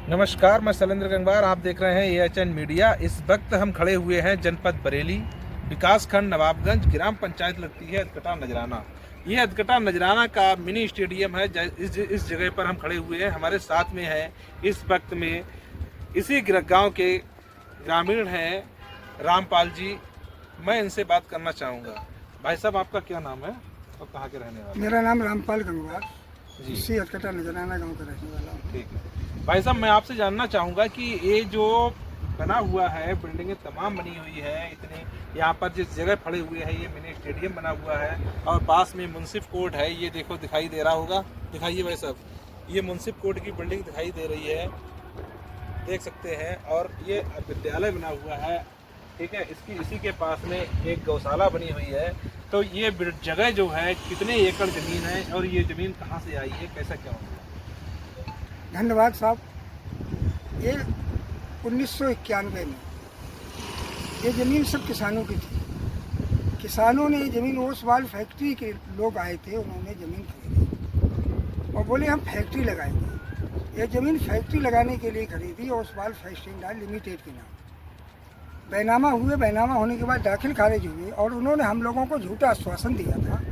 नमस्कार, मैं शैलेंद्र गंगवार। आप देख रहे हैं AHN मीडिया। इस वक्त हम खड़े हुए हैं जनपद बरेली, विकास खंड नवाबगंज, ग्राम पंचायत लगती है अधकटा नजराना। ये अधकटा नजराना का मिनी स्टेडियम है। इस जगह पर हम खड़े हुए हैं। हमारे साथ में है इस वक्त में इसी गांव के ग्रामीण हैं रामपाल जी। मैं इनसे बात करना चाहूँगा। भाई साहब, आपका क्या नाम है और कहाँ के रहने वाले? मेरा नाम रामपाल गंगवार जी, इसी अधकटा नजराना गांव का रहने वाला हूँ। ठीक है। भाई साहब, मैं आपसे जानना चाहूँगा कि ये जो बना हुआ है, बिल्डिंगें तमाम बनी हुई है, इतने यहाँ पर जिस जगह खड़े हुए हैं ये मिनी स्टेडियम बना हुआ है और पास में मुंसिफ कोर्ट है। ये देखो, दिखाई दे रहा होगा, दिखाइए भाई साहब। ये मुंसिफ कोर्ट की बिल्डिंग दिखाई दे रही है, देख सकते हैं। और ये विद्यालय बना हुआ है, ठीक है। इसी के पास में एक गौशाला बनी हुई है। तो ये जगह जो है कितने एकड़ ज़मीन है और ये ज़मीन कहाँ से आई है, कैसा क्या हुआ? धन्यवाद साहब। ये 1991 में ये ज़मीन सब किसानों की थी। किसानों ने ये ज़मीन, ओसवाल फैक्ट्री के लोग आए थे, उन्होंने ज़मीन खरीदी और बोले हम फैक्ट्री लगाएंगे। ये ज़मीन फैक्ट्री लगाने के लिए खरीदी, ओसवाल फैक्ट्री लिमिटेड के नाम। बैनामा हुए, बैनामा होने के बाद दाखिल खारिज हुए और उन्होंने हम लोगों को झूठा आश्वासन दिया था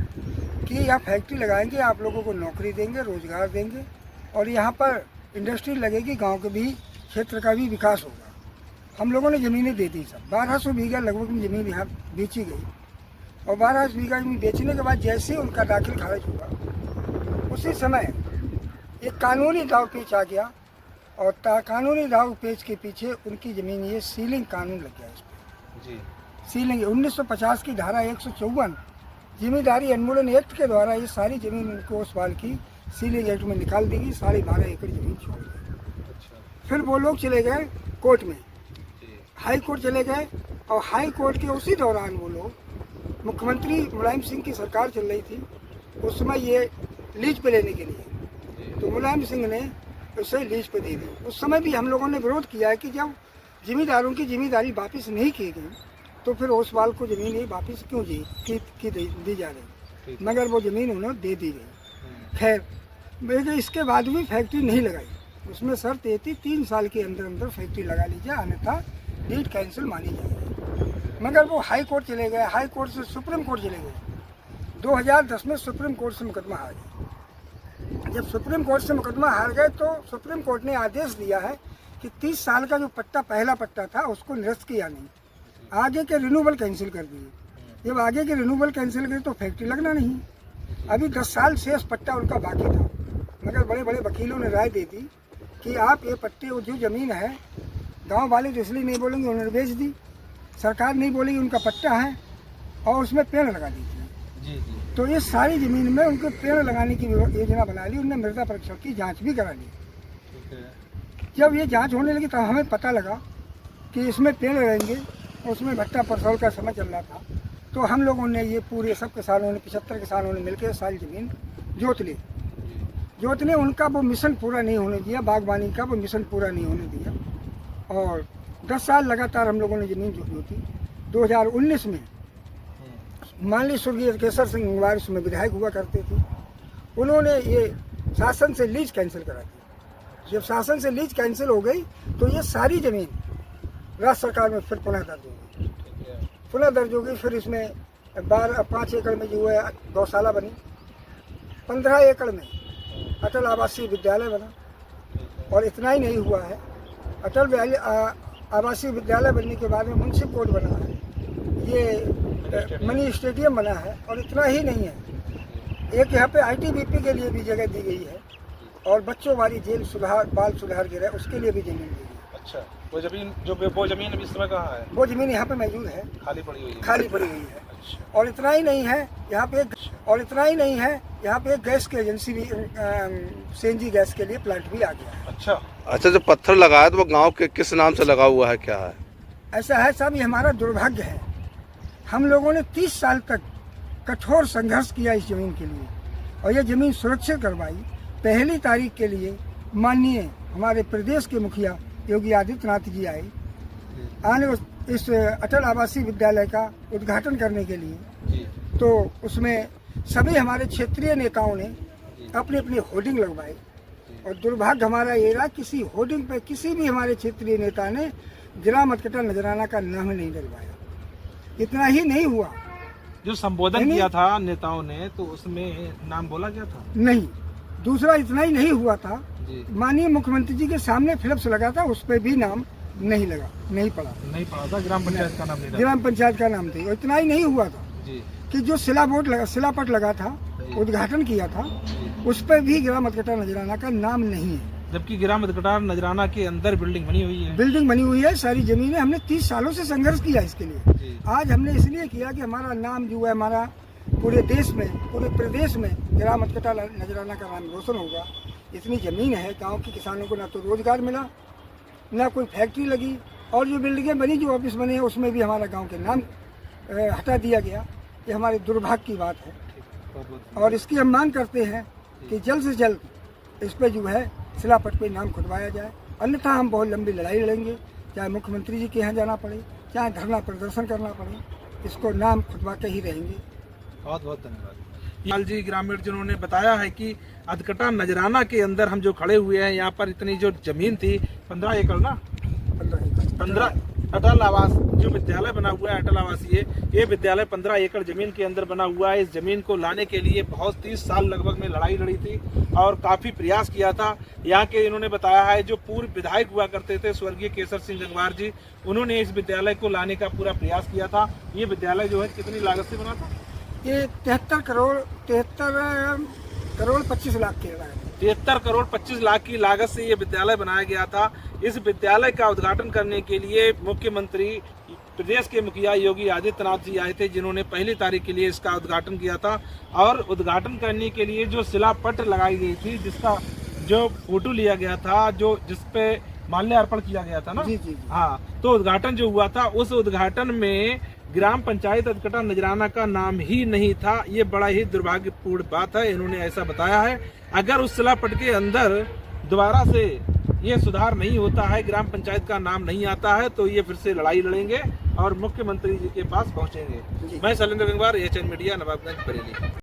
कि यहाँ फैक्ट्री लगाएंगे, आप लोगों को नौकरी देंगे, रोज़गार देंगे और यहाँ पर इंडस्ट्री लगेगी, गांव के भी क्षेत्र का भी विकास होगा। हम लोगों ने ज़मीनें दे दी सब। 1200 बीघा लगभग ज़मीन यहाँ बेची गई और 1200 बीघा ज़मीन बेचने के बाद जैसे उनका दाखिल खारिज हुआ, उसी समय एक कानूनी दाव पेच आ गया और कानूनी दाव पेच के पीछे उनकी ज़मीन, ये सीलिंग कानून लग गया इस पर जी। सीलिंग 1950 की धारा 154 जिम्मेदारी उन्मूलन एक्ट के द्वारा ये सारी ज़मीन उनको ओसवाल की सीलिंग एक्ट में निकाल दी गई। 12.5 एकड़ ज़मीन छोड़ दी। अच्छा। फिर वो लोग चले गए कोर्ट में, हाई कोर्ट चले गए और हाई कोर्ट के उसी दौरान वो लोग, मुख्यमंत्री मुलायम सिंह की सरकार चल रही थी उस समय, ये लीज पे लेने के लिए, तो मुलायम सिंह ने उसे लीज पे दे दी। उस समय भी हम लोगों ने विरोध किया है कि जब जिम्मेदारों की जिम्मेदारी वापस नहीं की गई तो फिर ओसवाल को ज़मीन ही वापस क्यों दी जा रही, मगर वो ज़मीन उन्हें दे दी गई। खैर, लेकिन इसके बाद भी फैक्ट्री नहीं लगाई। उसमें शर्त ये थी 3 साल के अंदर अंदर फैक्ट्री लगा लीजिए, अन्यथा डीड कैंसिल मानी जाएगी। मगर वो हाई कोर्ट चले गए, हाई कोर्ट से सुप्रीम कोर्ट चले गए। 2010 में सुप्रीम कोर्ट से मुकदमा हार गए। जब सुप्रीम कोर्ट से मुकदमा हार गए तो सुप्रीम कोर्ट ने आदेश दिया है कि 30 साल का जो पट्टा, पहला पट्टा था, उसको निरस्त किया नहीं, आगे के रिन्यूअल कैंसिल कर दिए। जब आगे के रिन्यूअल कैंसिल करे तो फैक्ट्री लगना नहीं। अभी 10 साल शेष पट्टा उनका बाकी था, मगर बड़े बड़े वकीलों ने राय दे दी कि आप ये पट्टे, जो ज़मीन है, गांव वाले तो इसलिए नहीं बोलेंगे उन्होंने बेच दी, सरकार नहीं बोलेगी उनका पट्टा है और उसमें पेड़ लगा दीजिए। जी। तो ये सारी ज़मीन में उनको पेड़ लगाने की योजना बना ली। उन्होंने मृदा परीक्षण की जाँच भी करा ली। जब ये जाँच होने लगी तब हमें पता लगा कि इसमें पेड़ लगेंगे, उसमें भट्टा परसौल का समय चल रहा था। तो हम लोगों ने ये पूरे सब किसानों ने, 75 किसानों ने मिलकर सारी ज़मीन जोत ली। जोतने उनका वो मिशन पूरा नहीं होने दिया, बागवानी का वो मिशन पूरा नहीं होने दिया और 10 साल लगातार हम लोगों ने ज़मीन जोती। 2019 में माननीय स्वर्गीय केसर सिंह गंगवार उसमें विधायक हुआ करते थे, उन्होंने ये शासन से लीज कैंसिल करा दी। जब शासन से लीज कैंसिल हो गई तो ये सारी ज़मीन राज्य सरकार में फिर पुनः दर्ज हो गई। पुनः दर्ज हो गई। फिर इसमें 5 एकड़ में जो है गौशाला बनी, 15 एकड़ में अटल आवासीय विद्यालय बना और इतना ही नहीं हुआ है। अटल आवासीय विद्यालय बनने के बाद में मुंसिफ कोर्ट बना है, ये मिनी स्टेडियम बना है और इतना ही नहीं है, एक यहाँ पे ITBP के लिए भी जगह दी गई है और बच्चों वाली जेल सुधार, बाल सुधार गृह, उसके लिए भी ज़मीन दी गई। अच्छा, वो ज़मीन अभी इस समय कहाँ है? वो ज़मीन यहाँ पे मौजूद है, खाली पड़ी हुई है, खाली पड़ी हुई है। अच्छा। और इतना ही नहीं है, यहाँ पे एक गैस की एजेंसी भी, CNG गैस के लिए प्लांट भी आ गया है। अच्छा, जो पत्थर लगाया तो वो गांव के किस नाम से लगा हुआ है, क्या है? ऐसा है साहब, ये हमारा दुर्भाग्य है। हम लोगों ने 30 साल तक कठोर संघर्ष किया इस ज़मीन के लिए और ये ज़मीन सुरक्षित करवाई। पहली तारीख के लिए माननीय हमारे प्रदेश के मुखिया योगी आदित्यनाथ जी आए इस अटल आवासीय विद्यालय का उद्घाटन करने के लिए। तो उसमें सभी हमारे क्षेत्रीय नेताओं ने अपने अपने होर्डिंग लगवाए और दुर्भाग्य हमारा ये रहा, किसी होर्डिंग पे किसी भी हमारे क्षेत्रीय नेता ने ग्राम अटकटा नजराना का नाम नहीं डलवाया। इतना ही नहीं हुआ, जो संबोधन किया था नेताओं ने तो उसमें नाम बोला गया था? नहीं। दूसरा इतना ही नहीं हुआ था, जी। माननीय मुख्यमंत्री जी के सामने फिलिप्स लगा था, उस पर भी नाम नहीं लगा, नहीं पड़ा था, ग्राम पंचायत का नाम नहीं था। ग्राम पंचायत का नाम था। और इतना ही नहीं हुआ था जी। कि जो शिलापट लगा था, उद्घाटन किया था, उस पर भी ग्राम अटकटा नजराना का नाम नहीं है। जबकि ग्राम अटकटा नजराना के अंदर बिल्डिंग बनी हुई है। बिल्डिंग बनी हुई है, सारी जमीनें, हमने 30 सालों से संघर्ष किया इसके लिए। आज हमने इसलिए किया कि हमारा नाम जो है, हमारा पूरे देश में, पूरे प्रदेश में ग्राम अटकटा नजराना का नाम रोशन होगा। इतनी जमीन है, गांव के किसानों को ना तो रोजगार मिला, ना कोई फैक्ट्री लगी, और जो बिल्डिंगें बनी, जो ऑफिस बने हैं, उसमें भी हमारा गांव के नाम हटा दिया गया। ये हमारे दुर्भाग्य की बात है, और इसकी हम मांग करते हैं कि जल्द से जल्द इस पर जो है शिलापट पे नाम खुदवाया जाए, अन्यथा हम बहुत लंबी लड़ाई लड़ेंगे, चाहे मुख्यमंत्री जी के यहाँ जाना पड़े, चाहे धरना प्रदर्शन करना पड़े, इसको नाम खुदवा के ही रहेंगे। बहुत बहुत धन्यवाद। लाल जी ग्रामीण जिन्होंने बताया है कि अटकटा नजराना के अंदर हम जो खड़े हुए हैं, यहाँ पर इतनी जो जमीन थी 15 एकड़ ना, 15 अटल आवास जो विद्यालय बना हुआ है, अटल आवासीय, ये विद्यालय 15 एकड़ जमीन के अंदर बना हुआ है। इस जमीन को लाने के लिए बहुत 30 साल लगभग में लड़ाई लड़ी थी और काफी प्रयास किया था। यहाँ के इन्होंने बताया है जो पूर्व विधायक हुआ करते थे स्वर्गीय केसर सिंह गंगवार जी, उन्होंने इस विद्यालय को लाने का पूरा प्रयास किया था। ये विद्यालय जो है कितनी लागत से बना था? ये 73 करोड़ 25 लाख की लागत, 73 करोड़ 25 लाख की लागत से ये विद्यालय बनाया गया था। इस विद्यालय का उद्घाटन करने के लिए मुख्यमंत्री प्रदेश के मुखिया योगी आदित्यनाथ जी आए थे, जिन्होंने 1 तारीख के लिए इसका उद्घाटन किया था। और उद्घाटन करने के लिए जो शिलापट लगाई गई थी, जिसका जो फोटो लिया गया था, जो जिसपे माल्यार्पण किया गया था ना, जी। हाँ, तो उद्घाटन जो हुआ था, उस उद्घाटन में ग्राम पंचायत अटकटा नजराना का नाम ही नहीं था। ये बड़ा ही दुर्भाग्यपूर्ण बात है, इन्होंने ऐसा बताया है। अगर उस शिलापट के अंदर दोबारा से ये सुधार नहीं होता है, ग्राम पंचायत का नाम नहीं आता है, तो ये फिर से लड़ाई लड़ेंगे और मुख्यमंत्री जी के पास पहुंचेंगे। मैं शैलेंद्र गंगवार, एएचएन मीडिया, नवाबगंज, बरेली।